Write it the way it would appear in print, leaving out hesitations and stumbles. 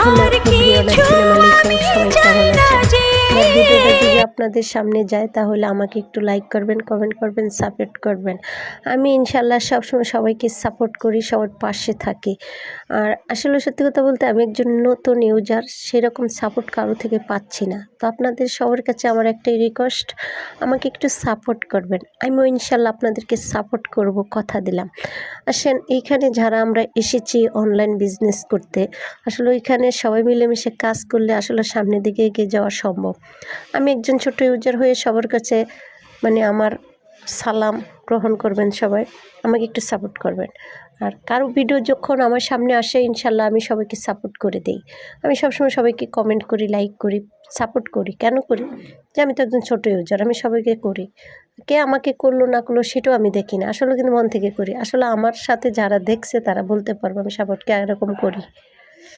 Hello everyone, আসসালামু আলাইকুম। সবাই কেমন আছেন? আমার ভিডিওটা যদি আপনাদের সামনে যায় তাহলে আমাকে একটু লাইক করবেন, কমেন্ট করবেন, সাপোর্ট করবেন। আমি ইনশাআল্লাহ সবসময় সবাইকে সাপোর্ট করি, সবার পাশে থাকি। আর আসলে সত্যি কথা বলতে আমি একজন নতুন ইউজার, সেরকম সাপোর্ট কারো থেকে পাচ্ছি না। তো আপনাদের সবার কাছে আমার একটাই রিকোয়েস্ট, আমাকে একটু সাপোর্ট করবেন। আমিও ইনশাআল্লাহ আপনাদেরকে সাপোর্ট করব, কথা দিলাম। আসেন, এইখানে যারা আমরা এসেছি অনলাইন বিজনেস করতে, আসলে ওইখানে সবাই মিলেমিশে কাজ করলে আসলে সামনের দিকে এগিয়ে যাওয়া সম্ভব। আমি একজন ছোট ইউজার হয়ে সবার কাছে আমার সালাম গ্রহণ করবেন সবাই, আমাকে একটু সাপোর্ট করবেন। আর কারো ভিডিও যখন আমার সামনে আসে ইনশাল্লাহ আমি সবাইকে সাপোর্ট করে দিই। আমি সবসময় সবাইকে কমেন্ট করি, লাইক করি, সাপোর্ট করি। কেন করি? যে আমি তো একজন ছোট ইউজার, আমি সবাইকে করি। কে আমাকে করলো না করলো সেটাও আমি দেখি না, আসলে কিন্তু মন থেকে করি। আসলে আমার সাথে যারা দেখছে তারা বলতে পারবো আমি সাপোর্ট এরকম করি।